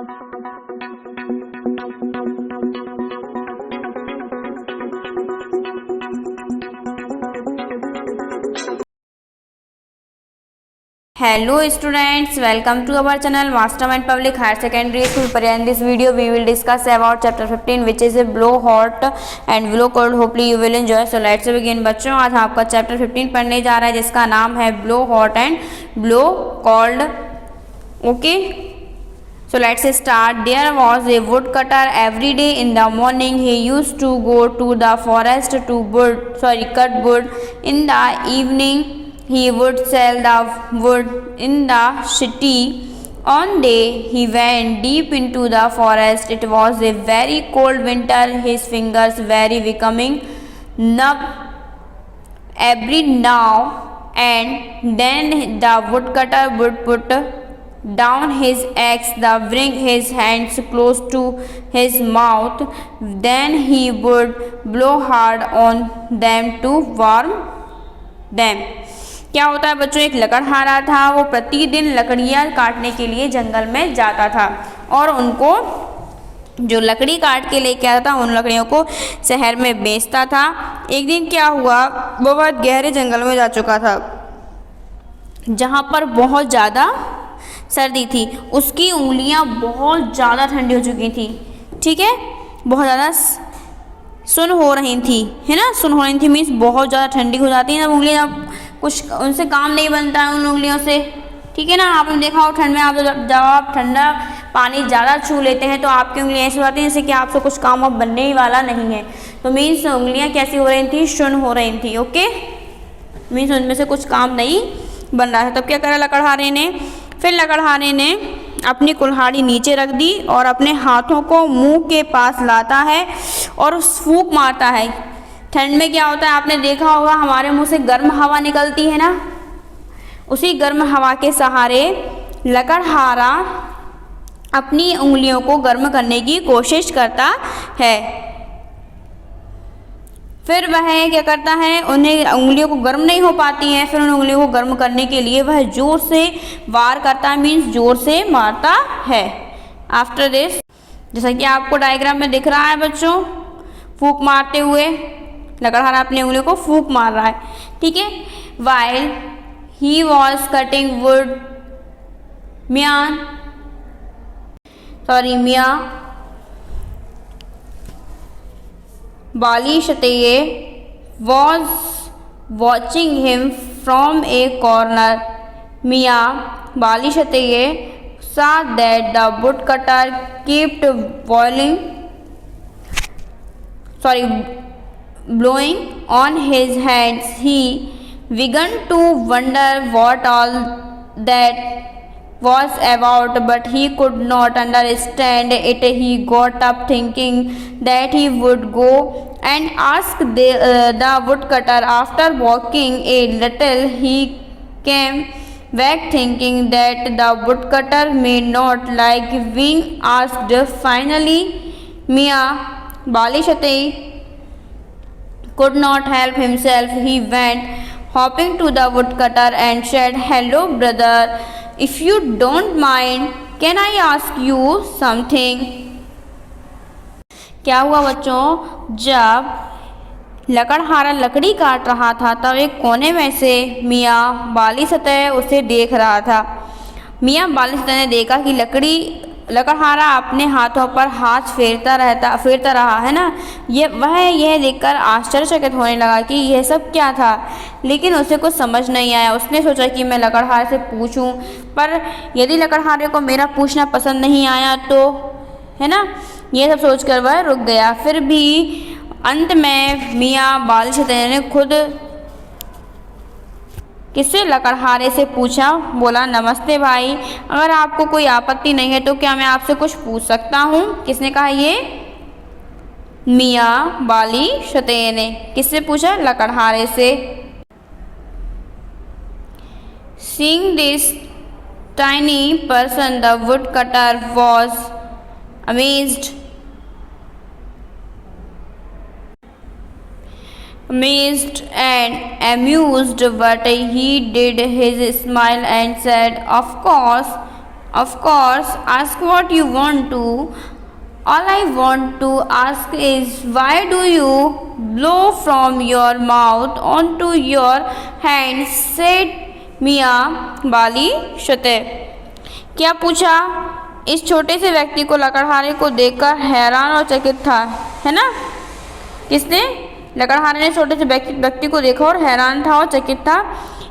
Hello students, welcome to our channel Mastermind Public Higher Secondary School. In this video we will discuss about chapter 15 which is a blow hot and blow cold. Hopefully you will enjoy. So let's begin बच्चों. आज आपका chapter 15 पढ़ने जा रहा है जिसका नाम है blow hot and blow cold. Okay, so let's start. There was a woodcutter. Every day in the morning he used to go to the forest to cut wood. In the evening he would sell the wood in the city. One day he went deep into the forest. It was a very cold winter. His fingers were becoming numb. Every now and then the woodcutter would put down his axe, bring his hands close to his mouth. Then he would blow hard on them to warm them. क्या होता है बच्चों, एक लकड़हारा था, वो प्रतिदिन लकड़ियाँ काटने के लिए जंगल में जाता था और उनको जो लकड़ी काट के लेके आता था उन लकड़ियों को शहर में बेचता था। एक दिन क्या हुआ, वो बहुत गहरे जंगल में जा चुका था जहाँ पर बहुत ज़्यादा सर्दी थी। उसकी उंगलियाँ बहुत ज़्यादा ठंडी हो चुकी थी, ठीक है, बहुत ज़्यादा सुन हो रही थी, है ना। सुन हो रही थी मीन्स बहुत ज़्यादा ठंडी हो जाती है जब उंगलियाँ, कुछ उनसे काम नहीं बनता है उन उंगलियों से, ठीक है ना। आपने देखा हो ठंड में आप जब आप ठंडा पानी ज़्यादा छू लेते हैं तो आपकी उंगलियाँ ऐसी हो जाती हैं जैसे कि आपसे कुछ काम अब बनने ही वाला नहीं है। तो मीन्स उंगलियाँ कैसी हो रही थी, सुन हो रही थी। ओके, मीन्स उनमें से कुछ काम नहीं बन रहा है। तब क्या करा लकड़हारे ने, फिर लकड़हारे ने अपनी कुल्हाड़ी नीचे रख दी और अपने हाथों को मुंह के पास लाता है और फूंक मारता है। ठंड में क्या होता है, आपने देखा होगा हमारे मुंह से गर्म हवा निकलती है ना, उसी गर्म हवा के सहारे लकड़हारा अपनी उंगलियों को गर्म करने की कोशिश करता है। फिर वह क्या करता है, उन्हें उंगलियों को गर्म नहीं हो पाती हैं, फिर उन उंगलियों को गर्म करने के लिए वह जोर से वार करता है, मीन्स जोर से मारता है। आफ्टर दिस, जैसा कि आपको डायग्राम में दिख रहा है बच्चों, फूंक मारते हुए लकड़हारा अपनी उंगलियों को फूंक मार रहा है, ठीक है। While he was cutting would, मियाँ बाली शतेय was watching him from a corner. मियाँ बाली शतेय saw that the woodcutter kept blowing on his hands. He began to wonder what all that was about, but he could not understand it. He got up thinking that he would go and ask the woodcutter. After walking a little, he came back thinking that the woodcutter may not like being asked. Finally, Miyan Bali Shate could not help himself. He went hopping to the woodcutter and said, "Hello, brother. If you don't mind, can I ask you something?" क्या हुआ बच्चों, जब लकड़हारा लकड़ी काट रहा था तब एक कोने में से मियाँ बाली शतेय उसे देख रहा था। मियाँ बाली शतेय ने देखा कि लकड़हारा अपने हाथों पर हाथ फेरता रहा है ना। यह देखकर आश्चर्यचकित होने लगा कि यह सब क्या था, लेकिन उसे कुछ समझ नहीं आया। उसने सोचा कि मैं लकड़हारे से पूछूं, पर यदि लकड़हारे को मेरा पूछना पसंद नहीं आया तो, है ना, यह सब सोचकर वह रुक गया। फिर भी अंत में मियाँ बाली शतेय ने खुद किससे, लकड़हारे से पूछा। बोला, नमस्ते भाई, अगर आपको कोई आपत्ति नहीं है तो क्या मैं आपसे कुछ पूछ सकता हूँ। किसने कहा ये, मियाँ बाली शतेय ने। किससे पूछा, लकड़हारे से। Seeing this tiny person, the woodcutter was amazed and amused, but he did his smile and said, Of course, ask what you want to. All I want to ask is why do you blow from your mouth onto your hands, said मिया बाली शते। क्या पूछा? इस छोटे से व्यक्ति को लकड़हारे को देखकर हैरान और चकित था, है ना? किसने? लकड़हारे ने छोटे से व्यक्ति को देखा और हैरान था और चकित था,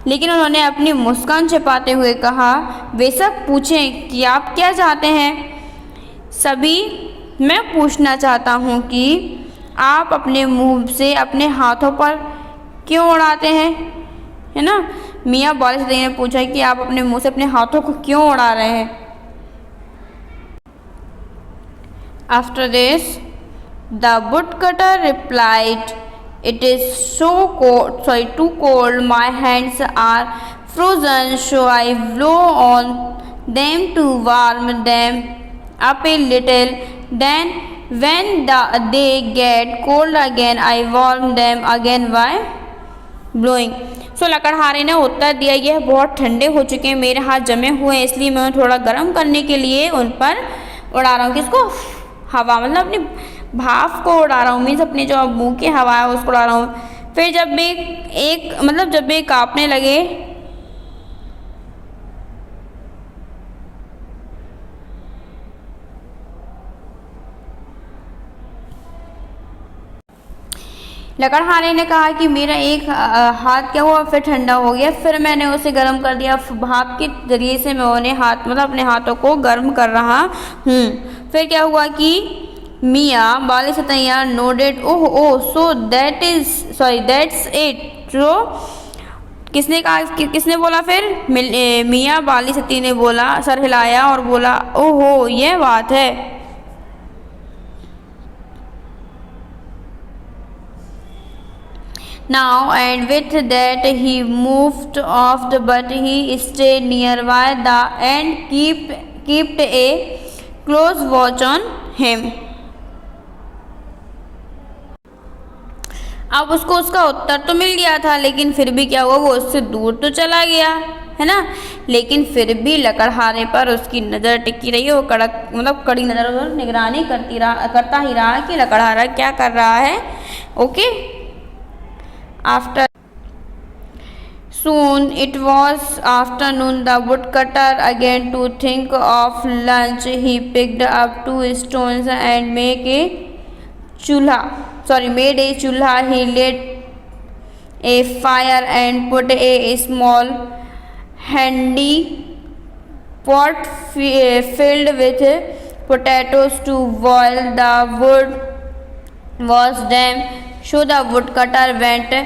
लेकिन उन्होंने अपनी मुस्कान छिपाते हुए कहा, बेशक पूछें कि आप क्या चाहते हैं। सभी, मैं पूछना चाहता हूँ कि आप अपने मुंह से अपने हाथों पर क्यों उड़ाते हैं, है ना? मियाँ बाली सती ने पूछा कि आप अपने मुंह से अपने हाथों को क्यों उड़ा रहे हैं। After this, the woodcutter replied, "It is too cold. My hands are frozen, so I blow on them to warm them up a little. Then, when they get cold again, I warm them again by blowing." सो लकड़हारे ने उत्तर दिया, यह बहुत ठंडे हो चुके हैं, मेरे हाथ जमे हुए हैं, इसलिए मैं उन्हें थोड़ा गर्म करने के लिए उन पर उड़ा रहा हूँ। किसको? हवा, मतलब अपनी भाप को उड़ा रहा हूँ, मीन्स अपने जो मुंह की हवा है उसको उड़ा रहा हूँ। फिर जब वे कांपने लगे, लकड़हारे ने कहा कि मेरा एक हाथ क्या हुआ, फिर ठंडा हो गया, फिर मैंने उसे गर्म कर दिया, भाप के जरिए से मैं उन्हें अपने हाथों को गर्म कर रहा हूँ। फिर क्या हुआ कि मियाँ बाली सतैया nodded, oh so that's it. जो किसने कहा, किसने बोला? फिर मियाँ बाली सती ने बोला, सर हिलाया और बोला, ओहो यह बात है। Now, and with that he moved off, but he stayed nearby and kept a close watch on him. अब उसको उसका उत्तर तो मिल गया था, लेकिन फिर भी क्या हुआ, वो उससे दूर तो चला गया, है ना? लेकिन फिर भी लकड़हारे पर उसकी नज़र टिकी रही, वो कड़ी नज़र और निगरानी करता ही रहा कि लकड़हारा क्या कर रहा है। Okay. After soon it was afternoon. The woodcutter again to think of lunch. He picked up 2 stones and made a chulha. He lit a fire and put a small handy pot filled with potatoes to boil. The wood was damp, so the woodcutter went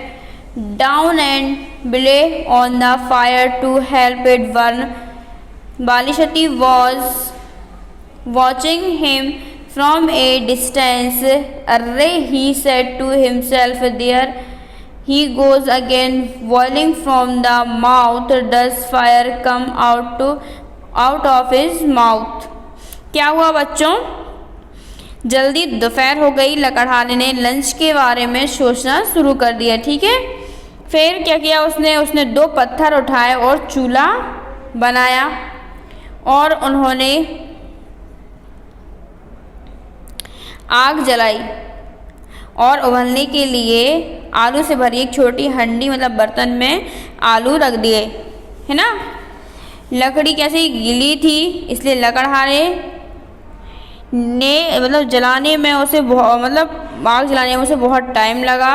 down and blew on the fire to help it burn. Bali Sati was watching him from a distance. "Arre," he said to himself, "there he goes again, boiling from the mouth. Does fire come out of his mouth?" क्या हुआ बच्चों? जल्दी दोपहर हो गई, लकड़हारे ने lunch के बारे में सोचना शुरू कर दिया। ठीक है, फिर क्या किया उसने 2 पत्थर उठाए और चूल्हा बनाया और उन्होंने आग जलाई और उबलने के लिए आलू से भरी एक छोटी हंडी, मतलब बर्तन में आलू रख दिए, है ना? लकड़ी कैसी गीली थी, इसलिए लकड़हारे ने आग जलाने में उसे बहुत टाइम लगा,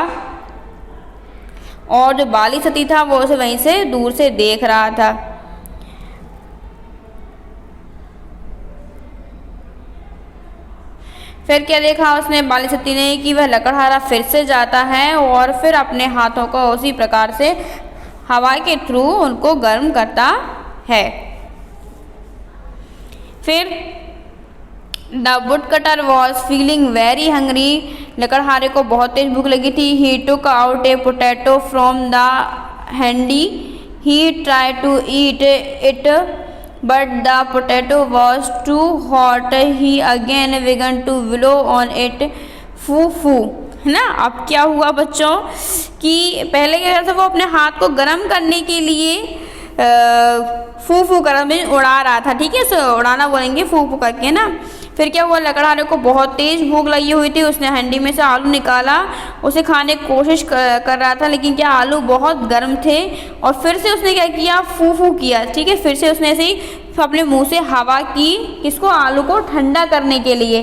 और जो बाली सती था वो उसे वहीं से दूर से देख रहा था। फिर क्या देखा उसने, बाली सती ने, कि वह लकड़हारा फिर से जाता है और फिर अपने हाथों को उसी प्रकार से हवा के थ्रू उनको गर्म करता है। फिर the woodcutter was feeling very hungry. लकड़हारे को बहुत तेज भूख लगी थी। He took out a potato from the handi. He try to eat it but the potato was too hot. He again began to blow on it. फू फू, है ना? अब क्या हुआ बच्चों कि पहले क्या था, वो अपने हाथ को गर्म करने के लिए फू फू कर मीन उड़ा रहा था, ठीक है, उड़ाना बोलेंगे फू फू करके ना। फिर क्या हुआ, लकड़हारे को बहुत तेज़ भूख लगी हुई थी। उसने हंडी में से आलू निकाला, उसे खाने की कोशिश कर रहा था, लेकिन क्या आलू बहुत गर्म थे। और फिर से उसने क्या किया, फू फू किया, ठीक है। फिर से उसने ऐसे ही अपने मुंह से हवा की, किसको, आलू को ठंडा करने के लिए।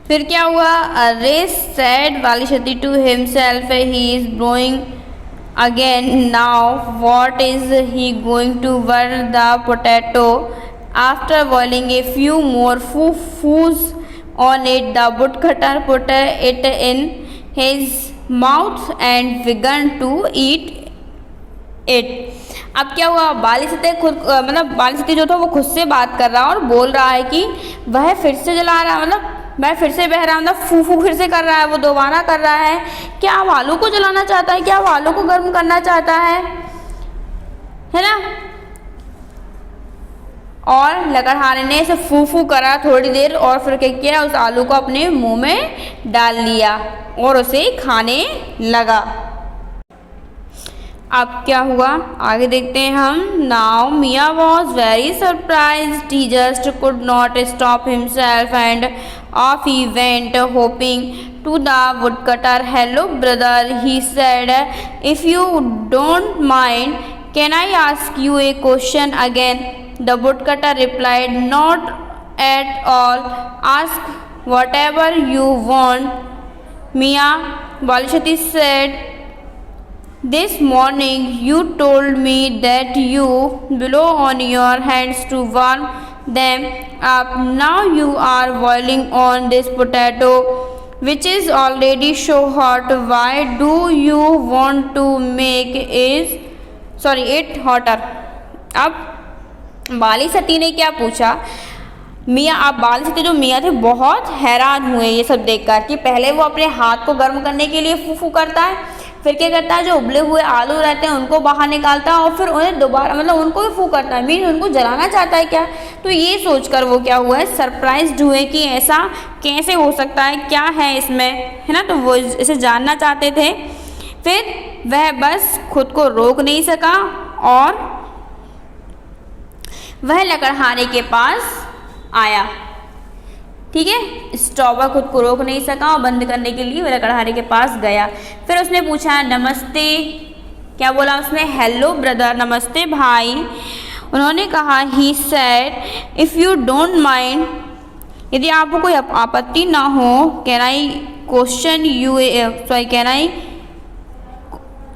फिर क्या हुआ, अरे सैड वालीशती to himself, he is blowing again now what is he going to burn the potato after boiling a few more foos on it. The woodcutter put it in his mouth and began to eat it. अब क्या हुआ, बालीशती बालीशती जो था वो खुद से बात कर रहा है और बोल रहा है कि वह फिर से जला रहा है, मतलब वह फिर से बह रहा है, मतलब फू फू फिर से कर रहा है, वो दोबारा कर रहा है। क्या वो आलू को जलाना चाहता है, क्या वो आलू को गर्म करना चाहता है ना। और लकड़हारे ने इसे फू फू करा थोड़ी देर और फिर क्या किया, उस आलू को अपने मुंह में डाल लिया और उसे खाने लगा। अब क्या हुआ, आगे देखते हैं हम। Now Mia was very surprised, he just could not stop himself and off he went hopping to the woodcutter. Hello brother, he said, if you don't mind can I ask you a question again. The woodcutter replied, not at all, ask whatever you want. Mia, Balashati said, this morning you told me that you blow on your hands to warm them up. Now you are boiling on this potato which is already so hot. Why do you want to make it hotter? अब बालीसती ने क्या पूछा, मियाँ, अब बालीसती जो मियाँ थे बहुत हैरान हुए ये सब देखकर कि पहले वो अपने हाथ को गर्म करने के लिए फू फू करता है, फिर क्या करता है, जो उबले हुए आलू रहते हैं उनको बाहर निकालता है और फिर उन्हें दोबारा उनको भी फू करता है, मीन उनको जलाना चाहता है क्या। तो ये सोचकर वो क्या हुआ है, सरप्राइज्ड हुए कि ऐसा कैसे हो सकता है, क्या है इसमें, है ना। तो वो इसे जानना चाहते थे। फिर वह बस खुद को रोक नहीं सका और वह लकड़हारे के पास आया, ठीक है। स्टोव पर खुद को रोक नहीं सका और बंद करने के लिए वह लकड़हारे के पास गया। फिर उसने पूछा, नमस्ते, क्या बोला उसने, हेलो ब्रदर, नमस्ते भाई। उन्होंने कहा, he said, if you don't mind, यदि आपको कोई आपत्ति ना हो, can I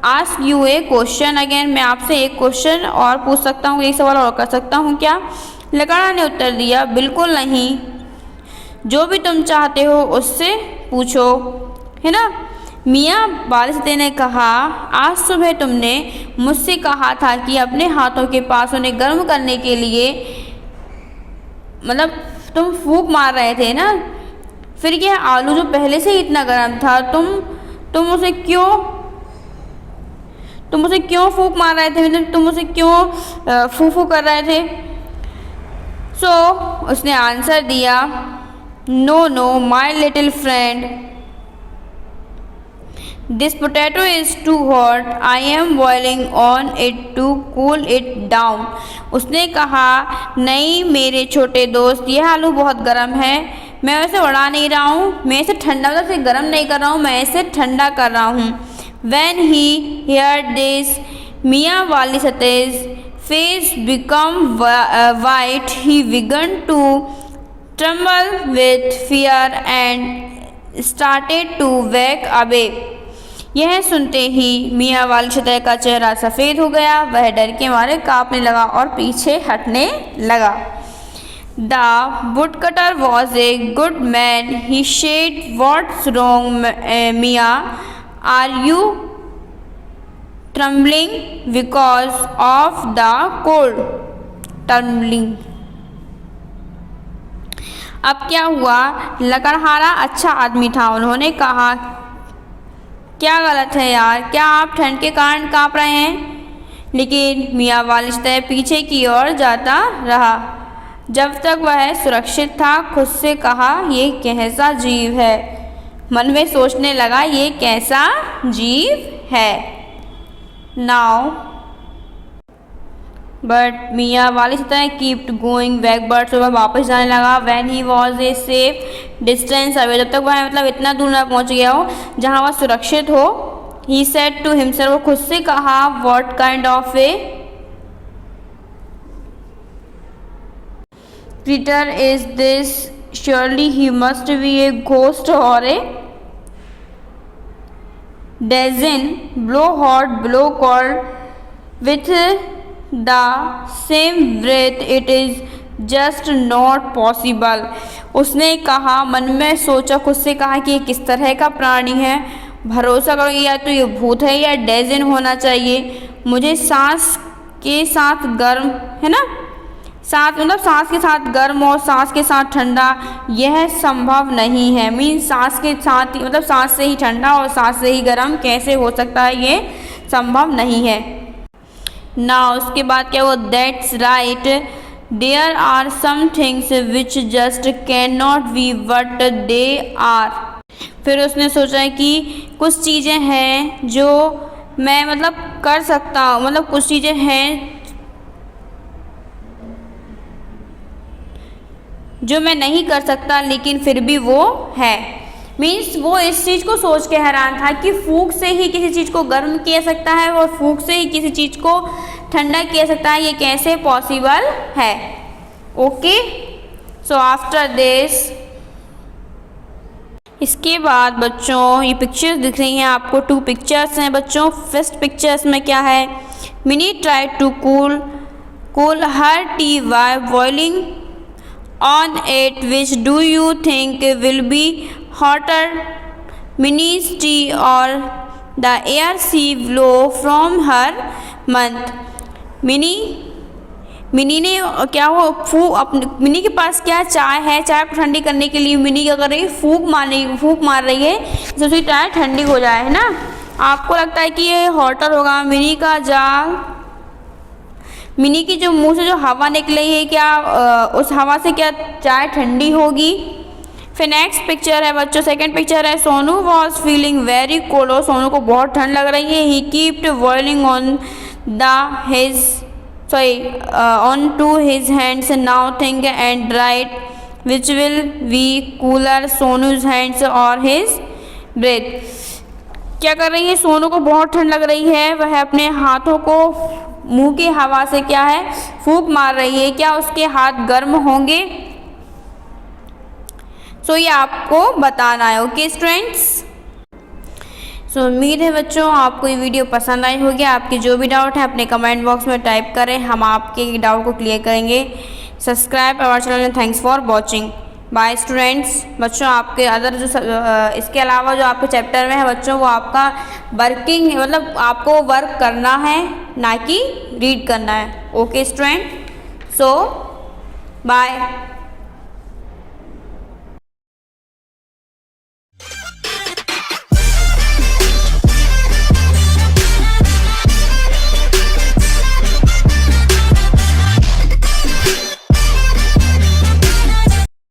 ask you a question again, मैं आपसे एक क्वेश्चन और पूछ सकता हूँ, एक सवाल और कर सकता हूँ क्या। लकड़हारे ने उत्तर दिया, बिल्कुल नहीं, जो भी तुम चाहते हो उससे पूछो, है ना। मियाँ बालीसती ने कहा, आज सुबह तुमने मुझसे कहा था कि अपने हाथों के पास उन्हें गर्म करने के लिए, मतलब तुम फूंक मार रहे थे ना, फिर यह आलू जो पहले से ही इतना गर्म था, तुम उसे क्यों फूंक मार रहे थे, मतलब तुम उसे क्यों फू फू कर रहे थे। उसने आंसर दिया, no my little friend, this potato is too hot, I am boiling on it to cool it down. उसने कहा, नहीं मेरे छोटे दोस्त, यह आलू बहुत गर्म है, मैं इसे उड़ा नहीं रहा हूँ, मैं इसे गर्म नहीं कर रहा हूँ, मैं इसे ठंडा कर रहा हूँ। When he heard this, Mia Balishati's face became white. He began to tremble with fear and started to back away. यह सुनते ही मियाँ बालीशती का चेहरा सफ़ेद हो गया, वह डर के मारे कांपने लगा और पीछे हटने लगा। The woodcutter was a good man. He said, what's wrong, Mia? Are you trembling because of the cold? Trembling. अब क्या हुआ, लकड़हारा अच्छा आदमी था। उन्होंने कहा, क्या गलत है यार, क्या आप ठंड के कारण काँप रहे हैं। लेकिन मियाँ बालीशती पीछे की ओर जाता रहा जब तक वह सुरक्षित था। खुद से कहा, ये कैसा जीव है, मन में सोचने लगा, ये कैसा जीव है। नाउ बट मियाँ वाली सतह है कीप्ड गोइंग बैकवर्ड, तो वह वापस जाने लगा। When he was a safe distance away, जब तक वह मतलब इतना दूर ना पहुँच गया हो जहाँ वह सुरक्षित हो। ही सेड टू हिमसेल्फ, वो खुद से कहा what kind of a creature is this, surely he must be a ghost or a demon, blow hot blow cold with the same breath, it is just not possible. उसने कहा, मन में सोचा, खुद से कहा कि ये किस तरह का प्राणी है, भरोसा करो या तो ये भूत है या डेजन होना चाहिए। मुझे सांस के साथ गर्म है ना, साथ मतलब सांस के साथ गर्म और सांस के साथ ठंडा, यह संभव नहीं है। मीन सांस के साथ ही मतलब सांस से ही ठंडा और सांस से ही गर्म कैसे हो सकता है, ये संभव नहीं है ना। उसके बाद क्या वो that's right, there are some things which just can not be what they are. फिर उसने सोचा कि कुछ चीज़ें हैं जो मैं मतलब कर सकता हूँ, मतलब कुछ चीज़ें हैं जो मैं नहीं कर सकता लेकिन फिर भी वो है। मीन्स वो इस चीज़ को सोच के हैरान था कि फूंक से ही किसी चीज़ को गर्म किया सकता है और फूंक से ही किसी चीज़ को ठंडा किया सकता है, ये कैसे पॉसिबल है। ओके, सो आफ्टर दिस, इसके बाद बच्चों ये पिक्चर्स दिख रही हैं आपको, 2 पिक्चर्स हैं बच्चों। फर्स्ट पिक्चर्स में क्या है, Mini try to cool her tea by boiling on it, which do you think will be hotter, Minnie's tea or the air she blow from her mouth? Mini ने क्या वो mini के पास क्या चाय है, चाय को ठंडी करने के लिए मिनी क्या कर रही है, फूंक मार रही है जिससे उसकी चाय ठंडी हो जाए, है ना। आपको लगता है कि ये हॉटर होगा, मिनी का जाल, मिनी की जो मुंह से जो हवा निकली है क्या उस हवा से क्या चाय ठंडी होगी। फिर नेक्स्ट पिक्चर है बच्चों, सेकंड पिक्चर है, Sonu was feeling very cold, Sonu को बहुत ठंड लग रही है। He kept blowing on on to his hands, now think and write which will be cooler, Sonu's hands or his breath. क्या कर रही है, सोनू को बहुत ठंड लग रही है, वह अपने हाथों को मुंह की हवा से क्या है फूंक मार रही है, क्या उसके हाथ गर्म होंगे। सो ये आपको बताना है। ओके स्टूडेंट्स, सो उम्मीद है बच्चों आपको ये वीडियो पसंद आई होगी। आपके जो भी डाउट है अपने कमेंट बॉक्स में टाइप करें, हम आपके डाउट को क्लियर करेंगे। Subscribe our channel, thanks for watching, bye students. बच्चों आपके अदर जो इसके अलावा जो आपके चैप्टर में है बच्चों वो आपका वर्किंग मतलब आपको वर्क करना है ना कि रीड करना है। ओके स्टूडेंट, सो बाय।